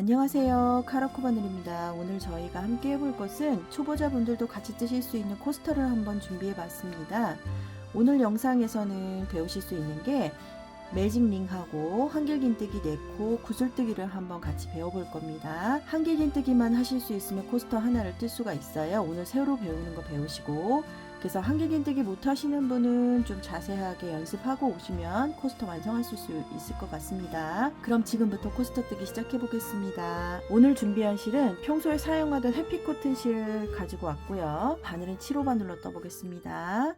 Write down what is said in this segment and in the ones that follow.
안녕하세요. 카라코바늘입니다. 오늘 저희가 함께 해볼 것은 초보자분들도 같이 뜨실 수 있는 코스터를 한번 준비해 봤습니다. 오늘 영상에서는 배우실 수 있는 게 매직링하고 한길긴뜨기 4코, 구슬뜨기를 한번 같이 배워볼 겁니다. 한길긴뜨기만 하실 수 있으면 코스터 하나를 뜰 수가 있어요. 오늘 새로 배우는 거 배우시고, 그래서 한길긴뜨기 못하시는 분은 좀 자세하게 연습하고 오시면 코스터 완성하실 수 있을 것 같습니다. 그럼 지금부터 코스터 뜨기 시작해 보겠습니다. 오늘 준비한 실은 평소에 사용하던 해피코튼 실 가지고 왔고요. 바늘은 7호 바늘로 떠보겠습니다.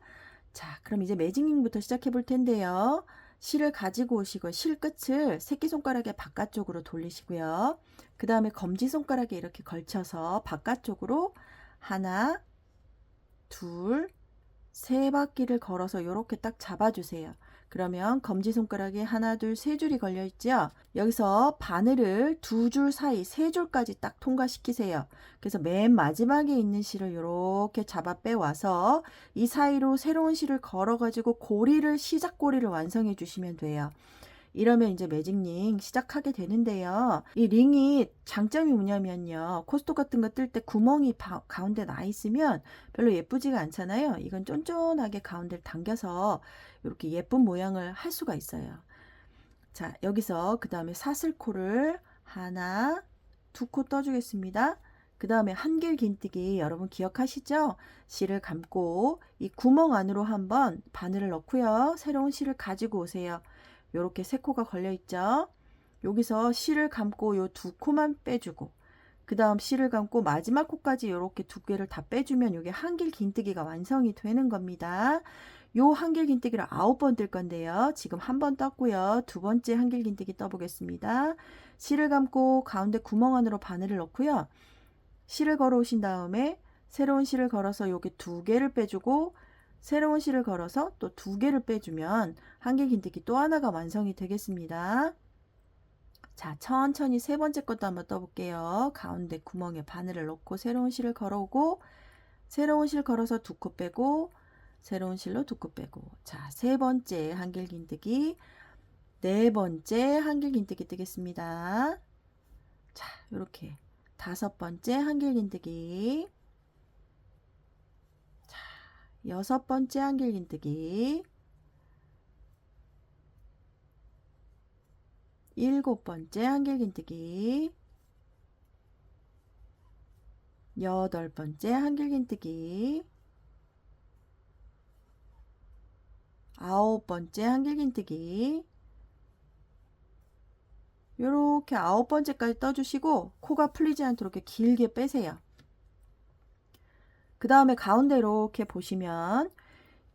자, 그럼 이제 매직링부터 시작해 볼 텐데요. 실을 가지고 오시고 실 끝을 새끼손가락의 바깥쪽으로 돌리시고요. 그 다음에 검지손가락에 이렇게 걸쳐서 바깥쪽으로 하나, 둘, 세 바퀴를 걸어서 이렇게 딱 잡아주세요. 그러면 검지손가락에 하나, 둘, 세 줄이 걸려 있죠. 여기서 바늘을 두 줄 사이 세 줄까지 딱 통과시키세요. 그래서 맨 마지막에 있는 실을 이렇게 잡아 빼와서 이 사이로 새로운 실을 걸어가지고 고리를 시작 고리를 완성해 주시면 돼요. 이러면 이제 매직링 시작하게 되는데요. 이 링이 장점이 뭐냐면요. 코스톱 같은 거 뜰 때 구멍이 가운데 나 있으면 별로 예쁘지가 않잖아요. 이건 쫀쫀하게 가운데를 당겨서 이렇게 예쁜 모양을 할 수가 있어요. 자, 여기서 그 다음에 사슬코를 하나, 두 코 떠주겠습니다. 그 다음에 한길긴뜨기 여러분 기억하시죠? 실을 감고 이 구멍 안으로 한번 바늘을 넣고요. 새로운 실을 가지고 오세요. 요렇게 세 코가 걸려 있죠. 여기서 실을 감고 요 두 코만 빼주고 그 다음 실을 감고 마지막 코까지 요렇게 두 개를 다 빼주면 요게 한길긴뜨기가 완성이 되는 겁니다. 요 한길긴뜨기를 9번 뜰 건데요. 지금 한 번 떴고요. 두 번째 한길긴뜨기 떠보겠습니다. 실을 감고 가운데 구멍 안으로 바늘을 넣고요. 실을 걸어 오신 다음에 새로운 실을 걸어서 여기 두 개를 빼주고 새로운 실을 걸어서 또 두 개를 빼주면 한길긴뜨기 또 하나가 완성이 되겠습니다. 자, 천천히 세 번째 것도 한번 떠볼게요. 가운데 구멍에 바늘을 넣고 새로운 실을 걸어오고 새로운 실 걸어서 두 코 빼고 새로운 실로 두 코 빼고 자, 세 번째 한길긴뜨기 네 번째 한길긴뜨기 뜨겠습니다. 자, 이렇게 다섯 번째 한길긴뜨기 자, 여섯 번째 한길긴뜨기 일곱 번째 한길긴뜨기 여덟 번째 한길긴뜨기 아홉 번째 한길긴뜨기 요렇게 아홉 번째까지 떠주시고 코가 풀리지 않도록 이렇게 길게 빼세요. 그 다음에 가운데 이렇게 보시면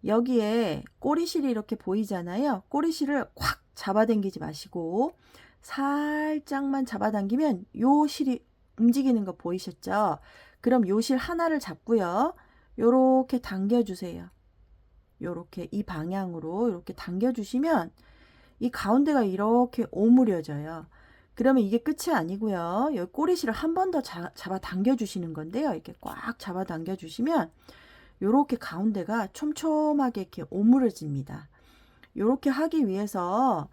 여기에 꼬리실이 이렇게 보이잖아요. 꼬리실을 꽉 잡아당기지 마시고 살짝만 잡아당기면 요 실이 움직이는 거 보이셨죠? 그럼 요 실 하나를 잡고요. 요렇게 당겨주세요. 요렇게 이 방향으로 이렇게 당겨주시면 이 가운데가 이렇게 오므려져요. 그러면 이게 끝이 아니고요. 여기 꼬리실을 한 번 더 잡아 당겨 주시는 건데요. 이렇게 꽉 잡아 당겨 주시면 요렇게 가운데가 촘촘하게 이렇게 오므려집니다. 요렇게 하기 위해서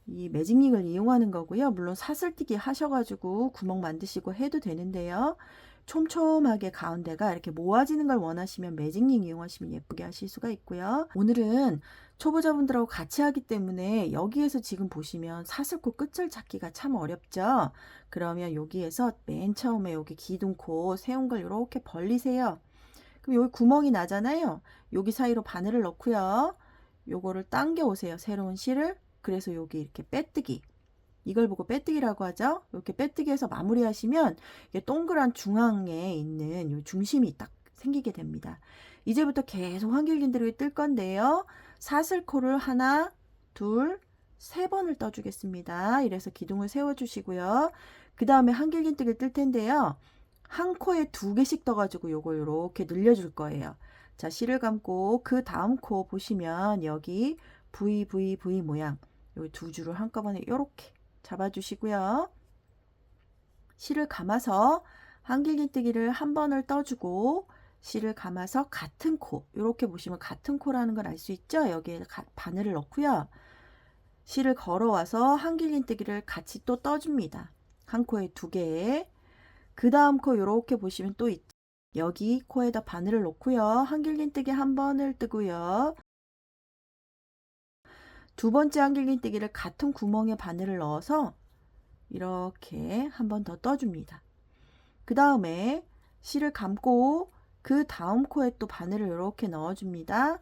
이 매직링을 이용하는 거고요. 물론 사슬뜨기 하셔가지고 구멍 만드시고 해도 되는데요. 촘촘하게 가운데가 이렇게 모아지는 걸 원하시면 매직링 이용하시면 예쁘게 하실 수가 있고요. 오늘은 초보자분들하고 같이 하기 때문에 여기에서 지금 보시면 사슬코 끝을 찾기가 참 어렵죠. 그러면 여기에서 맨 처음에 여기 기둥코 세운 걸 이렇게 벌리세요. 그럼 여기 구멍이 나잖아요. 여기 사이로 바늘을 넣고요. 요거를 당겨 오세요. 새로운 실을. 그래서 여기 이렇게 빼뜨기. 이걸 보고 빼뜨기라고 하죠. 이렇게 빼뜨기해서 마무리하시면 이게 동그란 중앙에 있는 요 중심이 딱 생기게 됩니다. 이제부터 계속 한길긴뜨기 뜰 건데요. 사슬코를 하나, 둘, 세 번을 떠주겠습니다. 이래서 기둥을 세워주시고요. 그 다음에 한길긴뜨기를 뜰 텐데요. 한 코에 두 개씩 떠가지고 요걸 이렇게 늘려줄 거예요. 자, 실을 감고 그 다음 코 보시면 여기 V 모양 여기 두 줄을 한꺼번에 이렇게 잡아주시고요. 실을 감아서 한길긴뜨기를 한 번을 떠주고 실을 감아서 같은 코 이렇게 보시면 같은 코라는 걸 알 수 있죠. 여기에 바늘을 넣고요. 실을 걸어와서 한길긴뜨기를 같이 또 떠줍니다. 한 코에 2개. 그 다음 코 이렇게 보시면 또 있죠. 여기 코에다 바늘을 놓고요. 한길긴뜨기 한 번을 뜨고요. 두 번째 한길긴뜨기를 같은 구멍에 바늘을 넣어서 이렇게 한 번 더 떠줍니다. 그 다음에 실을 감고 그 다음 코에 또 바늘을 이렇게 넣어줍니다.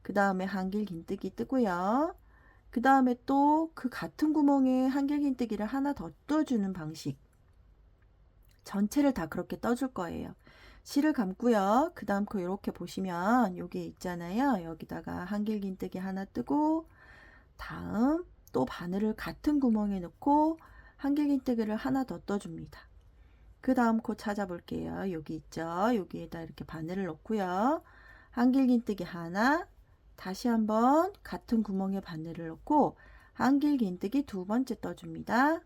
그 다음에 한길긴뜨기 뜨고요. 그 다음에 또 그 같은 구멍에 한길긴뜨기를 하나 더 떠주는 방식. 전체를 다 그렇게 떠줄 거예요. 실을 감고요. 그 다음 코 이렇게 보시면 여기 있잖아요. 여기다가 한길긴뜨기 하나 뜨고 다음 또 바늘을 같은 구멍에 넣고 한길긴뜨기를 하나 더 떠줍니다. 그 다음 코 찾아볼게요. 여기 있죠. 여기에다 이렇게 바늘을 넣고요. 한길긴뜨기 하나, 다시 한번 같은 구멍에 바늘을 넣고 한길긴뜨기 두 번째 떠줍니다.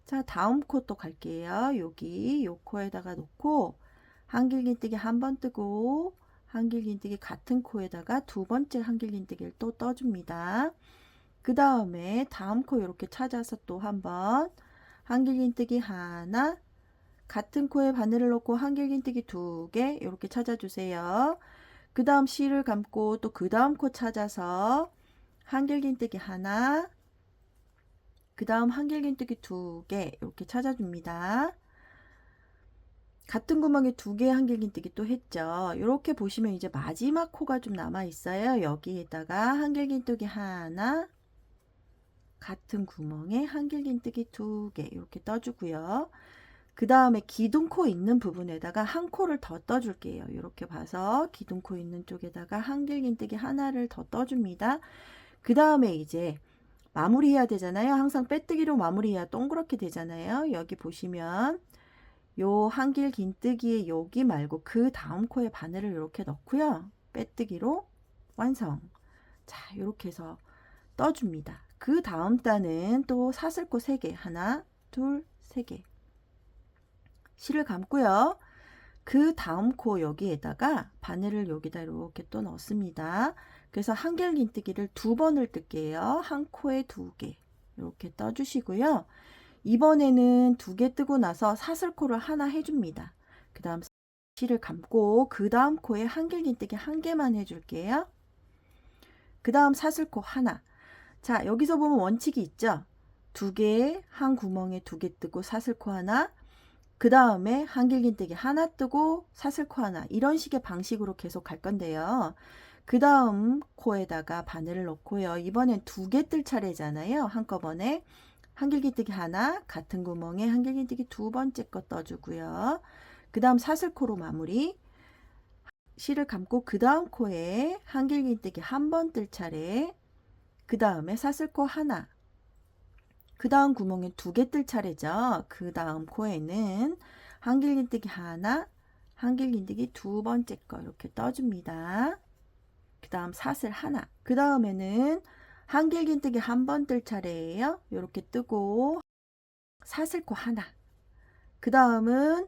자, 다음 코 또 갈게요. 여기 요 코에다가 놓고 한길긴뜨기 한 번 뜨고 한길긴뜨기 같은 코에다가 두 번째 한길긴뜨기를 또 떠줍니다. 그 다음에 다음 코 이렇게 찾아서 또 한번 한길긴뜨기 하나, 같은 코에 바늘을 넣고 한길긴뜨기 2개 이렇게 찾아주세요. 그 다음 실을 감고 또 그 다음 코 찾아서 한길긴뜨기 하나, 그 다음 한길긴뜨기 2개 이렇게 찾아줍니다. 같은 구멍에 2개 한길긴뜨기 또 했죠. 이렇게 보시면 이제 마지막 코가 좀 남아 있어요. 여기에다가 한길긴뜨기 하나, 같은 구멍에 한길긴뜨기 2개 이렇게 떠주고요. 그 다음에 기둥코 있는 부분에다가 한 코를 더 떠줄게요. 이렇게 봐서 기둥코 있는 쪽에다가 한길긴뜨기 하나를 더 떠줍니다. 그 다음에 이제 마무리해야 되잖아요. 항상 빼뜨기로 마무리해야 동그랗게 되잖아요. 여기 보시면 요 한길긴뜨기에 여기 말고 그 다음 코에 바늘을 이렇게 넣고요. 빼뜨기로 완성. 자, 이렇게 해서 떠줍니다. 그 다음 단은 또 사슬코 3개, 하나, 둘, 3개. 실을 감고요. 그 다음 코 여기에다가 바늘을 여기다 이렇게 또 넣습니다. 그래서 한길긴뜨기를 2번을 뜰게요. 한 코에 2개 이렇게 떠주시고요. 이번에는 2개 뜨고 나서 사슬코를 하나 해줍니다. 그 다음 실을 감고 그 다음 코에 한길긴뜨기 1개만 해줄게요. 그 다음 사슬코 하나. 자, 여기서 보면 원칙이 있죠. 2개, 한 구멍에 2개 뜨고 사슬코 하나, 그 다음에 한길긴뜨기 하나 뜨고 사슬코 하나, 이런 식의 방식으로 계속 갈 건데요. 그 다음 코에다가 바늘을 넣고요. 이번엔 2개 뜰 차례잖아요. 한꺼번에 한길긴뜨기 하나, 같은 구멍에 한길긴뜨기 2번째 거 떠주고요. 그 다음 사슬코로 마무리. 실을 감고 그 다음 코에 한길긴뜨기 한 번 뜰 차례, 그 다음에 사슬코 하나, 그 다음 구멍에 2개 뜰 차례죠. 그 다음 코에는 한길긴뜨기 하나, 한길긴뜨기 2번째 거 이렇게 떠줍니다. 그 다음 사슬 하나, 그 다음에는 한길긴뜨기 한 번 뜰 차례예요. 이렇게 뜨고 사슬코 하나, 그 다음은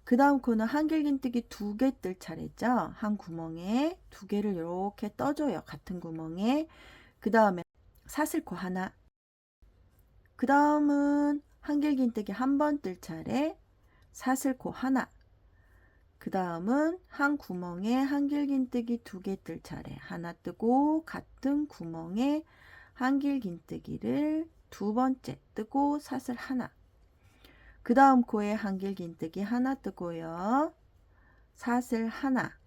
그 다음 코는 한길긴뜨기 2개 뜰 차례죠. 한 구멍에 2개를 이렇게 떠줘요. 같은 구멍에. 그 다음에 사슬코 하나, 그 다음은 한길긴뜨기 한 번 뜰 차례, 사슬코 하나, 그 다음은 한 구멍에 한길긴뜨기 2개 뜰 차례, 하나 뜨고 같은 구멍에 한길긴뜨기를 2번째 뜨고 사슬 하나, 그 다음 코에 한길긴뜨기 하나 뜨고요, 사슬 하나,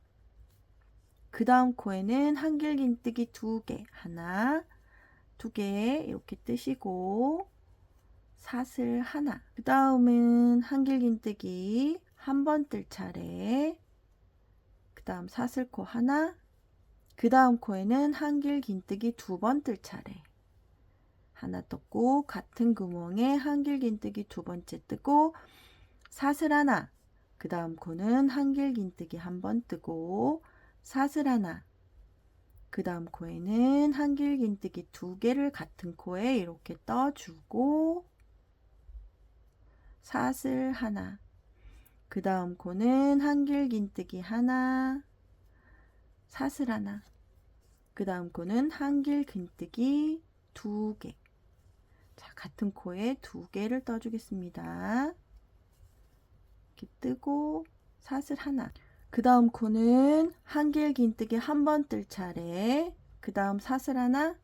그 다음 코에는 한길긴뜨기 2개, 하나, 2개 이렇게 뜨시고 사슬 하나, 그 다음은 한길긴뜨기 한 번 뜰 차례, 그 다음 사슬코 하나, 그 다음 코에는 한길긴뜨기 2번 뜰 차례, 하나 떴고 같은 구멍에 한길긴뜨기 2번째 뜨고 사슬 하나, 그 다음 코는 한길긴뜨기 한 번 뜨고 사슬 하나, 그 다음 코에는 한길긴뜨기 2개를 같은 코에 이렇게 떠주고 사슬 하나, 그 다음 코는 한길긴뜨기 하나, 사슬 하나, 그 다음 코는 한길긴뜨기 2개, 자, 같은 코에 2개를 떠주겠습니다. 이렇게 뜨고 사슬 하나. 그 다음 코는 한길 긴뜨기 1번 뜰 차례. 그 다음 사슬 하나.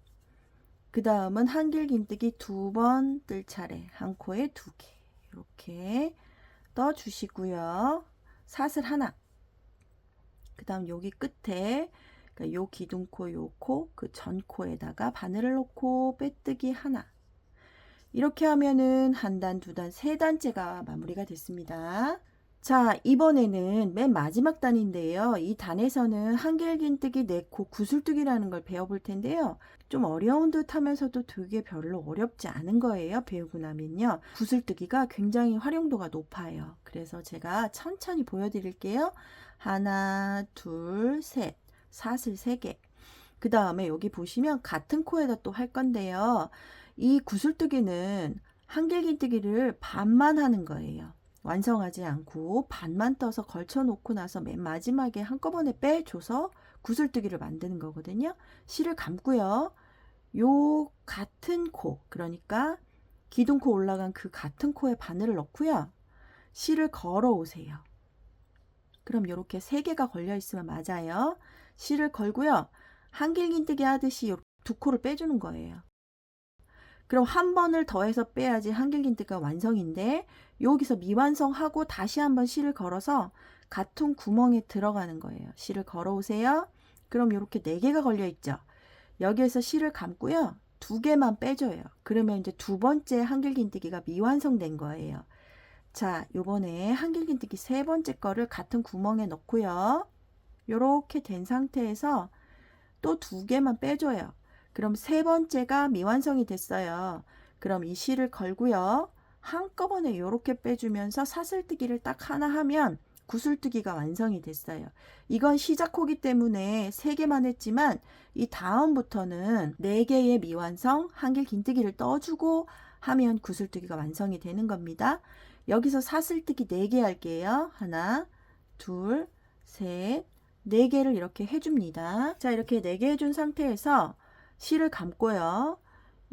그 다음은 한길 긴뜨기 2번 뜰 차례. 한 코에 2개. 이렇게 떠주시고요. 사슬 하나. 그 다음 여기 끝에 그러니까 요 기둥코 요 코 그 전 코에다가 바늘을 넣고 빼뜨기 하나. 이렇게 하면은 한 단, 두 단, 세 단째가 마무리가 됐습니다. 자, 이번에는 맨 마지막 단인데요. 이 단에서는 한길긴뜨기 4코 구슬뜨기라는 걸 배워볼 텐데요. 좀 어려운 듯 하면서도 되게 별로 어렵지 않은 거예요. 배우고 나면요. 구슬뜨기가 굉장히 활용도가 높아요. 그래서 제가 천천히 보여드릴게요. 하나, 둘, 셋. 사슬 3개. 그 다음에 여기 보시면 같은 코에다 또 할 건데요. 이 구슬뜨기는 한길긴뜨기를 반만 하는 거예요. 완성하지 않고 반만 떠서 걸쳐 놓고 나서 맨 마지막에 한꺼번에 빼줘서 구슬뜨기를 만드는 거거든요. 실을 감고요. 요 같은 코, 그러니까 기둥코 올라간 그 같은 코에 바늘을 넣고요. 실을 걸어 오세요. 그럼 이렇게 3개가 걸려 있으면 맞아요. 실을 걸고요. 한길긴뜨기 하듯이 2코를 빼주는 거예요. 그럼 한 번을 더해서 빼야지 한길긴뜨기가 완성인데 여기서 미완성하고 다시 한번 실을 걸어서 같은 구멍에 들어가는 거예요. 실을 걸어 오세요. 그럼 이렇게 4개가 걸려 있죠. 여기에서 실을 감고요. 2개만 빼줘요. 그러면 이제 2번째 한길긴뜨기가 미완성된 거예요. 자, 요번에 한길긴뜨기 3번째 거를 같은 구멍에 넣고요. 요렇게 된 상태에서 또 2개만 빼줘요. 그럼 3번째가 미완성이 됐어요. 그럼 이 실을 걸고요. 한꺼번에 이렇게 빼주면서 사슬뜨기를 딱 하나 하면 구슬뜨기가 완성이 됐어요. 이건 시작호기 때문에 3개만 했지만 이 다음부터는 4개의 미완성 한길 긴뜨기를 떠주고 하면 구슬뜨기가 완성이 되는 겁니다. 여기서 사슬뜨기 4개 할게요. 하나, 둘, 셋, 4개를 이렇게 해줍니다. 자, 이렇게 4개 해준 상태에서 실을 감고요.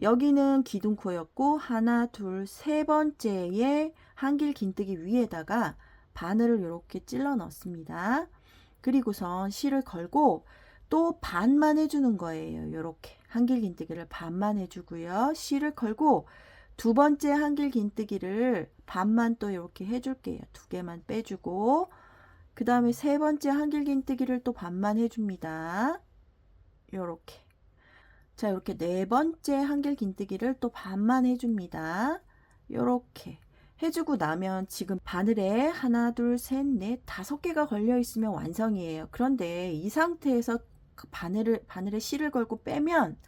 여기는 기둥코였고 하나, 둘, 3번째에 한길 긴뜨기 위에다가 바늘을 이렇게 찔러 넣습니다. 그리고선 실을 걸고 또 반만 해주는 거예요. 이렇게 한길 긴뜨기를 반만 해주고요. 실을 걸고 2번째 한길 긴뜨기를 반만 또 이렇게 해줄게요. 2개만 빼주고 그 다음에 3번째 한길 긴뜨기를 또 반만 해줍니다. 요렇게. 자, 이렇게 4번째 한길 긴뜨기를 또 반만 해줍니다. 요렇게 해주고 나면 지금 바늘에 하나, 둘, 셋, 넷, 5개가 걸려 있으면 완성이에요. 그런데 이 상태에서 그 바늘에 실을 걸고 빼면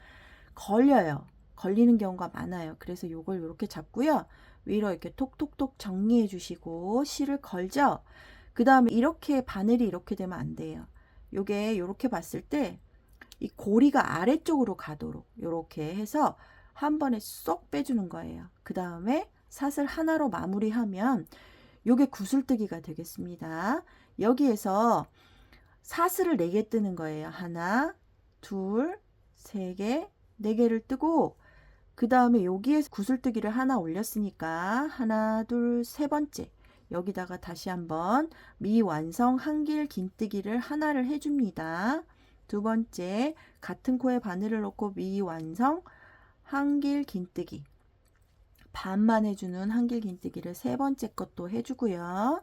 걸려요. 걸리는 경우가 많아요. 그래서 요걸 이렇게 잡고요. 위로 이렇게 톡톡톡 정리해 주시고 실을 걸죠. 그 다음에 이렇게 바늘이 이렇게 되면 안 돼요. 요게 이렇게 봤을 때 이 고리가 아래쪽으로 가도록 이렇게 해서 한 번에 쏙 빼주는 거예요. 그 다음에 사슬 하나로 마무리하면 요게 구슬뜨기가 되겠습니다. 여기에서 사슬을 4개 뜨는 거예요. 하나, 둘, 3개, 4개를 뜨고 그 다음에 여기에서 구슬뜨기를 하나 올렸으니까 하나, 둘, 3번째 여기다가 다시 한번 미완성 한길 긴뜨기를 하나를 해줍니다. 2번째 같은 코에 바늘을 넣고 미완성 한길 긴뜨기 반만 해주는 한길 긴뜨기를 3번째 것도 해주고요.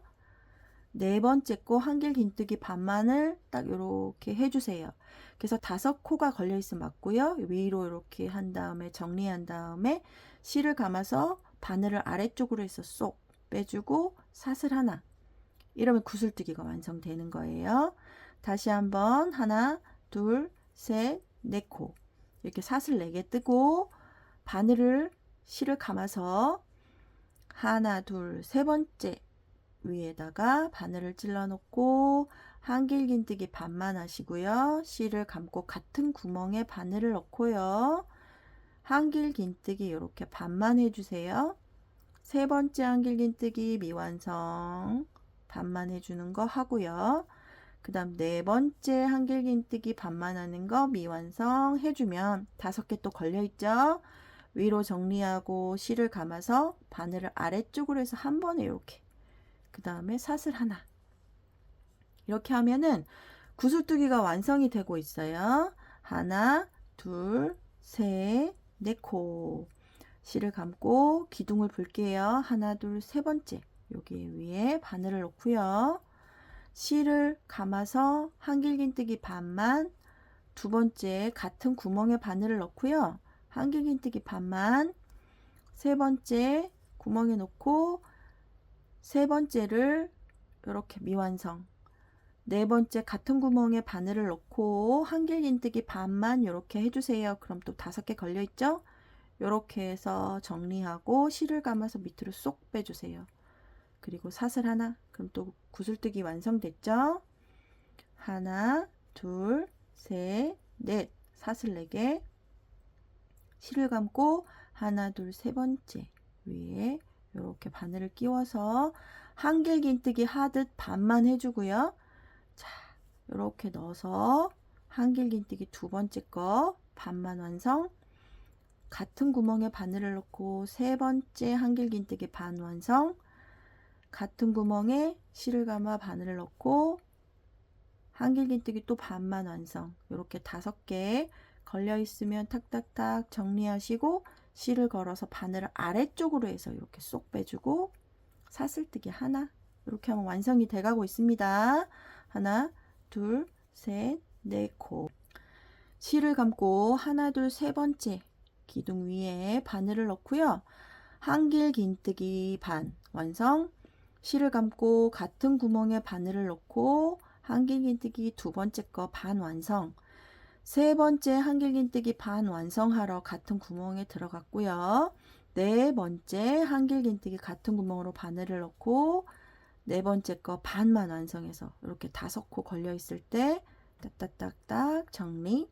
4번째 거 한길 긴뜨기 반만을 딱 이렇게 해주세요. 그래서 5코가 걸려 있으면 맞고요. 위로 이렇게 한 다음에 정리한 다음에 실을 감아서 바늘을 아래쪽으로 해서 쏙 빼주고 사슬 하나. 이러면 구슬뜨기가 완성되는 거예요. 다시 한번 하나, 둘, 셋, 4코 이렇게 사슬 4개 뜨고 바늘을 실을 감아서 하나, 둘, 3번째 위에다가 바늘을 찔러 놓고 한길 긴뜨기 반만 하시고요. 실을 감고 같은 구멍에 바늘을 넣고요. 한길 긴뜨기 이렇게 반만 해주세요. 3번째 한길 긴뜨기 미완성 반만 해주는 거 하고요. 그 다음 4번째 한길 긴뜨기 반만 하는 거 미완성 해주면 5개 또 걸려 있죠. 위로 정리하고 실을 감아서 바늘을 아래쪽으로 해서 한 번에 이렇게, 그 다음에 사슬 하나, 이렇게 하면은 구슬뜨기가 완성이 되고 있어요. 하나, 둘, 셋, 넷 코. 실을 감고 기둥을 볼게요. 하나, 둘, 세 번째. 여기 위에 바늘을 놓고요. 실을 감아서 한길긴뜨기 반만, 두 번째 같은 구멍에 바늘을 넣고요. 한길긴뜨기 반만, 세 번째 구멍에 놓고 세 번째를 이렇게 미완성, 네 번째 같은 구멍에 바늘을 넣고 한길긴뜨기 반만 이렇게 해주세요. 그럼 또 5개 걸려 있죠? 이렇게 해서 정리하고 실을 감아서 밑으로 쏙 빼주세요. 그리고 사슬 하나, 그럼 또 구슬뜨기 완성됐죠? 하나, 둘, 셋, 넷, 사슬 4개, 실을 감고 하나, 둘, 세 번째 위에 이렇게 바늘을 끼워서 한길긴뜨기 하듯 반만 해주고요. 자, 이렇게 넣어서 한길긴뜨기 두 번째 거 반만 완성. 같은 구멍에 바늘을 넣고 세 번째 한길긴뜨기 반 완성. 같은 구멍에 실을 감아 바늘을 넣고 한길긴뜨기 또 반만 완성. 이렇게 5개 걸려 있으면 탁탁탁 정리하시고 실을 걸어서 바늘을 아래쪽으로 해서 이렇게 쏙 빼주고 사슬뜨기 하나, 이렇게 하면 완성이 돼가고 있습니다. 하나, 둘, 셋, 넷 코. 실을 감고 하나, 둘, 세 번째 기둥 위에 바늘을 넣고요. 한길긴뜨기 반 완성. 실을 감고 같은 구멍에 바늘을 넣고 한길긴뜨기 두 번째 거 반 완성. 세 번째 한길긴뜨기 반 완성하러 같은 구멍에 들어갔고요. 네 번째 한길긴뜨기 같은 구멍으로 바늘을 넣고 네 번째 거 반만 완성해서 이렇게 5코 걸려 있을 때 딱딱딱딱 정리,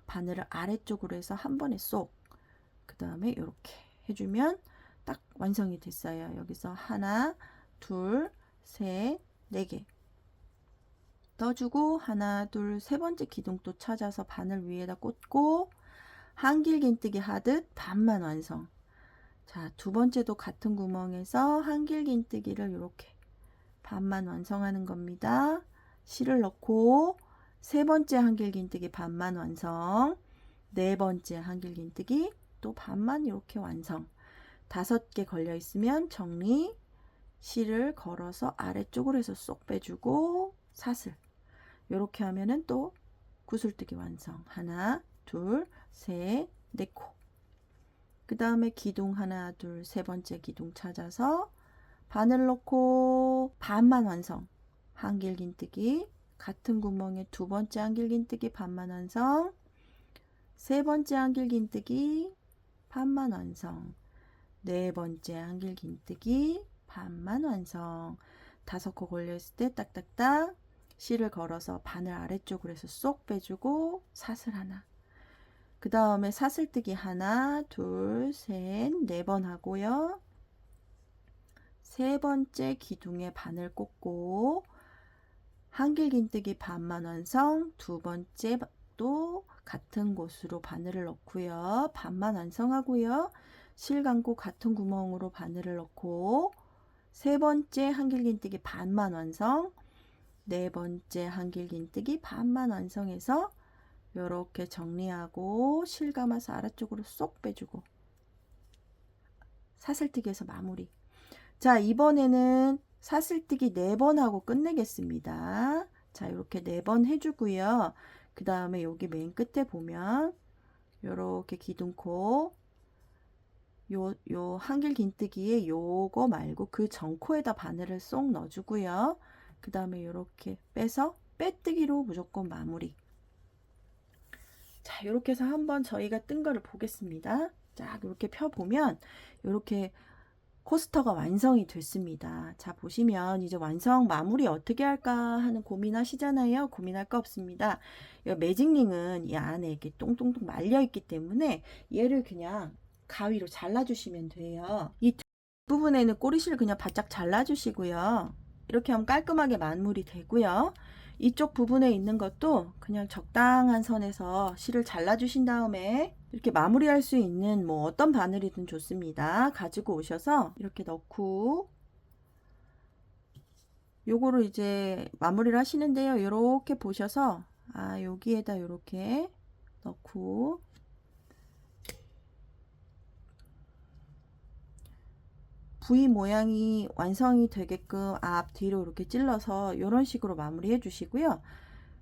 바늘을 아래쪽으로 해서 한 번에 쏙, 그 다음에 이렇게 해주면 딱 완성이 됐어요. 여기서 하나, 둘, 셋, 4개 떠주고 하나, 둘, 세 번째 기둥 또 찾아서 바늘 위에다 꽂고 한길긴뜨기 하듯 반만 완성. 자, 두 번째도 같은 구멍에서 한길긴뜨기를 이렇게 반만 완성하는 겁니다. 실을 넣고 세 번째 한길긴뜨기 반만 완성. 네 번째 한길긴뜨기 또 반만 이렇게 완성. 5개 걸려 있으면 정리, 실을 걸어서 아래쪽으로 해서 쏙 빼주고 사슬, 이렇게 하면은 또 구슬뜨기 완성. 하나, 둘, 셋, 넷 코. 그 다음에 기둥 하나, 둘, 세 번째 기둥 찾아서 바늘 넣고 반만 완성. 한길긴뜨기 같은 구멍에 두 번째 한길긴뜨기 반만 완성. 세 번째 한길긴뜨기 반만 완성. 네 번째 한길긴뜨기 반만 완성. 5코 걸려 있을 때 딱딱딱 실을 걸어서 바늘 아래쪽으로 해서 쏙 빼주고 사슬 하나. 그 다음에 사슬뜨기 하나, 둘, 셋, 4번 하고요. 세 번째 기둥에 바늘 꽂고 한길긴뜨기 반만 완성. 두 번째 또 같은 곳으로 바늘을 넣고요. 반만 완성하고요. 실 감고 같은 구멍으로 바늘을 넣고 세 번째 한길긴뜨기 반만 완성. 네 번째 한길긴뜨기 반만 완성해서 이렇게 정리하고 실 감아서 아래쪽으로 쏙 빼주고 사슬뜨기해서 마무리. 자, 이번에는 사슬뜨기 4번 하고 끝내겠습니다. 자, 이렇게 4번 해주고요. 그 다음에 여기 맨 끝에 보면 이렇게 기둥코 요 한길긴뜨기에 요거 말고 그 전코에다 바늘을 쏙 넣어주고요. 그 다음에 이렇게 빼서 빼뜨기로 무조건 마무리. 자, 이렇게 해서 한번 저희가 뜬 거를 보겠습니다. 자, 이렇게 펴보면 이렇게 코스터가 완성이 됐습니다. 자, 보시면 이제 완성 마무리 어떻게 할까 하는 고민하시잖아요. 고민할 거 없습니다. 이 매직링은 이 안에 이렇게 똥똥똥 말려 있기 때문에 얘를 그냥 가위로 잘라주시면 돼요. 이 부분에는 꼬리실을 그냥 바짝 잘라주시고요. 이렇게 하면 깔끔하게 마무리 되고요. 이쪽 부분에 있는 것도 그냥 적당한 선에서 실을 잘라주신 다음에 이렇게 마무리할 수 있는 뭐 어떤 바늘이든 좋습니다. 가지고 오셔서 이렇게 넣고 요거를 이제 마무리를 하시는데요. 이렇게 보셔서 여기에다 이렇게 넣고 V 모양이 완성이 되게끔 앞 뒤로 이렇게 찔러서 이런 식으로 마무리해 주시고요.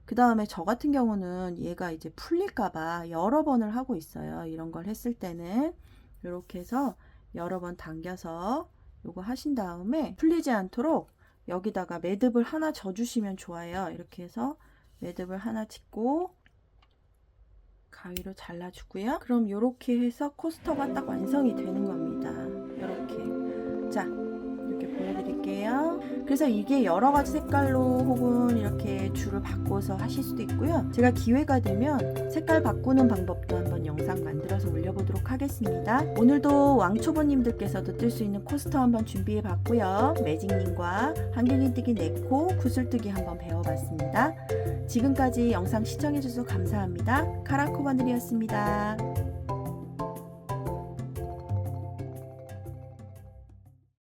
그 다음에 저 같은 경우는 얘가 이제 풀릴까봐 여러 번을 하고 있어요. 이런 걸 했을 때는 이렇게 해서 여러 번 당겨서 요거 하신 다음에 풀리지 않도록 여기다가 매듭을 하나 져 주시면 좋아요. 이렇게 해서 매듭을 하나 짓고 가위로 잘라 주고요. 그럼 이렇게 해서 코스터가 딱 완성이 되는 겁니다. 이렇게. 자, 이렇게 보여드릴게요. 그래서 이게 여러 가지 색깔로 혹은 이렇게 줄을 바꿔서 하실 수도 있고요. 제가 기회가 되면 색깔 바꾸는 방법도 한번 영상 만들어서 올려보도록 하겠습니다. 오늘도 왕초보님들께서도 뜰 수 있는 코스터 한번 준비해 봤고요. 매직님과 한길긴뜨기 네코 구슬뜨기 한번 배워봤습니다. 지금까지 영상 시청해주셔서 감사합니다. 카라코바늘이었습니다.